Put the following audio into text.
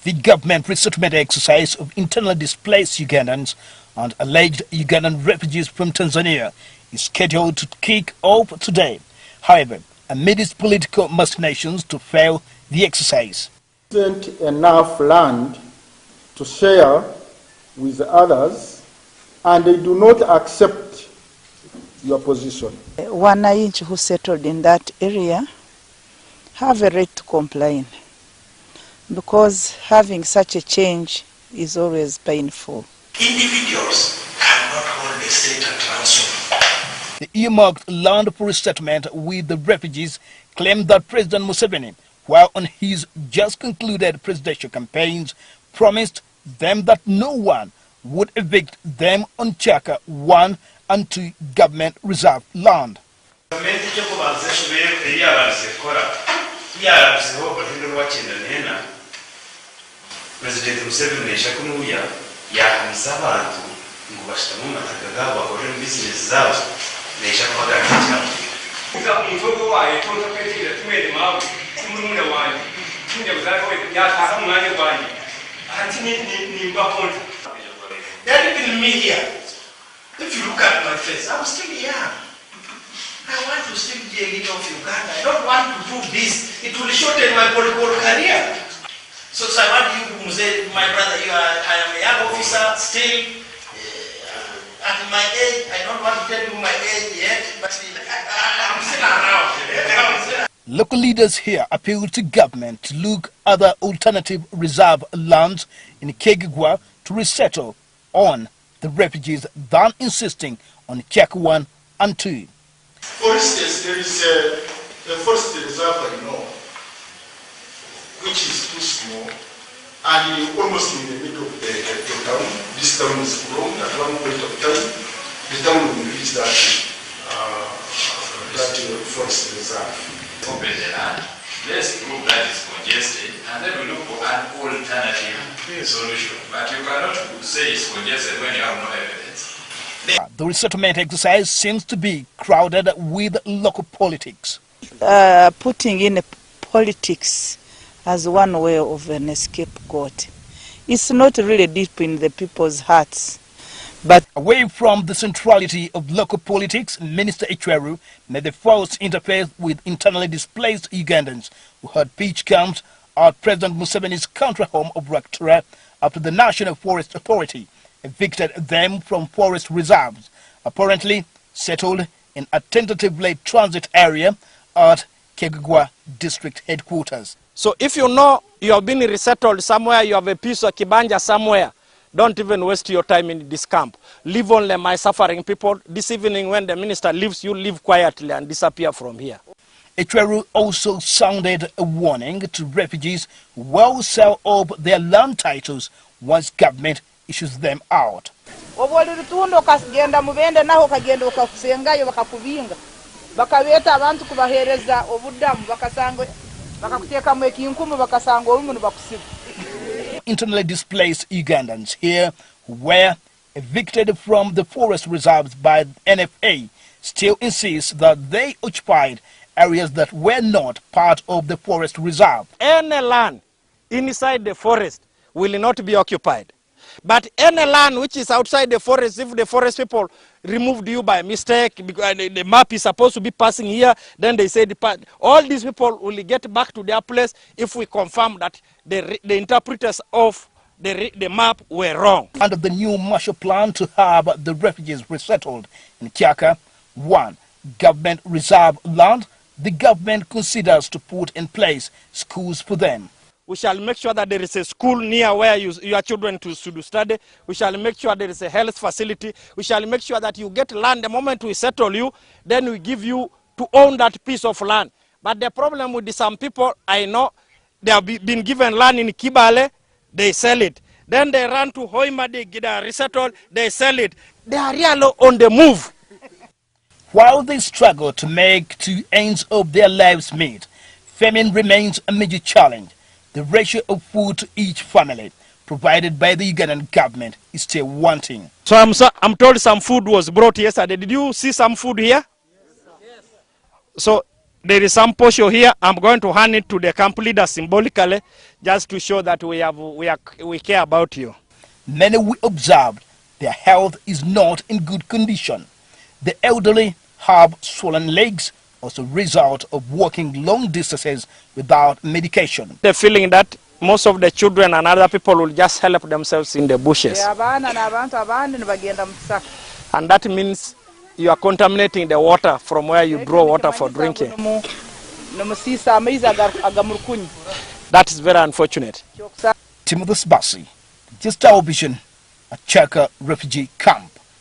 The government resettlement exercise of internally displaced Ugandans and alleged Ugandan refugees from Tanzania is scheduled to kick off today. However, amidst political machinations to fail the exercise. There isn't enough land to share with others, and they do not accept your position. Wananchi who settled in that area have a right to complain, because having such a change is always painful. Individuals cannot hold the state at ransom. The earmarked land for resettlement with the refugees claimed that President Museveni, while on his just concluded presidential campaigns, promised them that no one would evict them on Kyaka 1 and 2 government reserved land. President Museveni shakunuya yahamisa abantu ngo bashitamu matagaga bakore business zabo nesha kwagara cyane uza umuvugo waye tonto kwetira tumwe mawe umurumuna wanjye tunje buzako yataha umwanya wanjye ati ni mbaponta. That even me here, if you look at my face, I'm still young. I want to still get rid of Uganda. I don't want to do this. It will shorten my political career. So I want you to say, my brother, I am a young officer, still at my age. I don't want to tell you my age yet, but I'm still around. Local leaders here appeal to government to look other alternative reserve lands in Kyegegwa to resettle on the refugees than insisting on Kyaka 1 and 2. For instance, there is a forest reserve I know, which is too small, and almost in the middle of the town. This town is grown at one point of time. The town will reach that forest reserve. Open the land, let's prove that it's congested, and then we look for an alternative solution. But you cannot say it's congested when you have no evidence. The resettlement exercise seems to be crowded with local politics. Putting in politics as one way of an scapegoat. It's not really deep in the people's hearts. But away from the centrality of local politics, Minister Ecweru made the first interface with internally displaced Ugandans who had pitched camps at President Museveni's country home of Raktura after the National Forest Authority evicted them from forest reserves, apparently settled in a tentatively transit area at Kyegegwa District headquarters. So if you know you have been resettled somewhere, you have a piece of kibanja somewhere, don't even waste your time in this camp. Leave only my suffering people. This evening when the minister leaves, you leave quietly and disappear from here. Ecweru also sounded a warning to refugees who will sell up their land titles once government issues them out. Internally displaced Ugandans here who were evicted from the forest reserves by NFA still insist that they occupied areas that were not part of the forest reserve. Any land inside the forest will not be occupied. But any land which is outside the forest, if the forest people removed you by mistake, because the map is supposed to be passing here, then they say all these people will get back to their place if we confirm that the interpreters of the map were wrong. Under the new Marshall Plan to have the refugees resettled in Kyaka 1 government reserve land, the government considers to put in place schools for them. We shall make sure that there is a school near where your children to study. We shall make sure there is a health facility. We shall make sure that you get land. The moment we settle you, then we give you to own that piece of land. But the problem with some people, I know, they have been given land in Kibale, they sell it. Then they run to Hoima, they get resettled, they sell it. They are really on the move. While they struggle to make two ends of their lives meet, famine remains a major challenge. The ratio of food to each family provided by the Ugandan government is still wanting. So I'm told some food was brought yesterday. Did you see some food here? Yes. So There is some posho here. I'm going to hand it to the camp leader symbolically, just to show that we care about you. Many we observed, their health is not in good condition. The elderly have swollen legs as a result of walking long distances without medication. The feeling that most of the children and other people will just help themselves in the bushes. And that means you are contaminating the water from where you draw water for drinking. That is very unfortunate. Timothy Bassi, Disaster Preparedness at Kyaka refugee camp.